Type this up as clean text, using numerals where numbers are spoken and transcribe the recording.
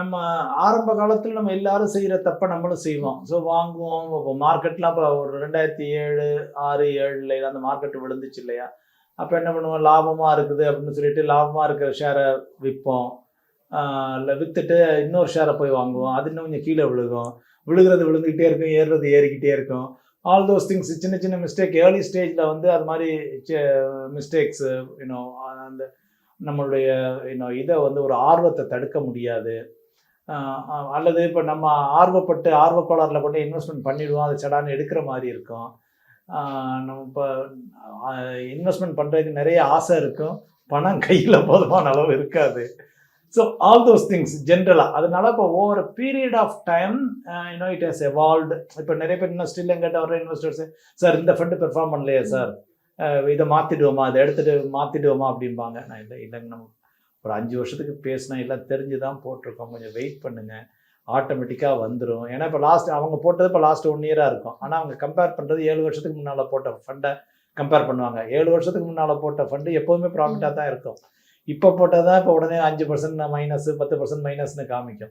நம்ம ஆரம்ப காலத்தில் நம்ம எல்லாரும் செய்கிற தப்பை நம்மளும் செய்வோம். ஸோ வாங்குவோம். இப்போ மார்க்கெட்லாம் இப்போ ஒரு 2007, 6, 7ல அந்த மார்க்கெட் விழுந்துச்சு இல்லையா? அப்போ என்ன பண்ணுவோம், லாபமாக இருக்குது அப்படின்னு சொல்லிட்டு லாபமாக இருக்கிற ஷேரை விற்போம். இல்லை விற்றுட்டு இன்னொரு ஷேரை போய் வாங்குவோம். அது இன்னும் கொஞ்சம் கீழே விழுகும். விழுகிறது விழுந்துக்கிட்டே இருக்கும், ஏறுறது ஏறிக்கிட்டே இருக்கும். ஆல் தோஸ் திங்ஸ் சின்ன சின்ன மிஸ்டேக் ஏர்லி ஸ்டேஜில் வந்து அது மாதிரி மிஸ்டேக்ஸு யூனோ அந்த நம்மளுடைய இதை வந்து ஒரு ஆர்வத்தை தடுக்க முடியாது. அல்லது இப்போ நம்ம ஆர்வப்பட்டு ஆர்வக்கோளாறில் கொண்டு இன்வெஸ்ட்மெண்ட் பண்ணிடுவோம், அதை சடான்னு எடுக்கிற மாதிரி இருக்கும். நம்ம இப்போ இன்வெஸ்ட்மெண்ட் பண்ணுறதுக்கு நிறைய ஆசை இருக்கும், பணம் கையில் போதுமான அளவு இருக்காது. ஸோ ஆல் தோஸ் திங்ஸ் ஜென்ரலாக அதனால இப்போ over period of time it has evolved. இப்போ நிறைய பேர் இன்னும் ஸ்டில் எங்கிட்ட வர இன்வெஸ்டர்ஸ், சார் இந்த ஃபண்டு பெர்ஃபார்ம் பண்ணலையே சார், இதை மாற்றிடுவோமா, இதை எடுத்துகிட்டு மாற்றிடுவோமா அப்படிம்பாங்க. நான் இல்லைங்க, நம்ம ஒரு 5 வருஷத்துக்கு பேசினா எல்லாம் தெரிஞ்சு தான் போட்டிருக்கோம், கொஞ்சம் வெயிட் பண்ணுங்கள், ஆட்டோமேட்டிக்காக வந்துடும். ஏன்னா இப்போ அவங்க போட்டது இப்போ லாஸ்ட் 1 இயராக இருக்கும். ஆனால் அவங்க கம்பேர் பண்ணுறது 7 வருஷத்துக்கு முன்னால் போட்ட ஃபண்டை கம்பேர் பண்ணுவாங்க. 7 வருஷத்துக்கு முன்னால் போட்ட ஃபண்டு எப்போதுமே ப்ராஃபிட்டாக தான் இருக்கும். இப்போ போட்டது தான் இப்போ உடனே 5% மைனஸ் 10% மைனஸ்னு காமிக்கும்.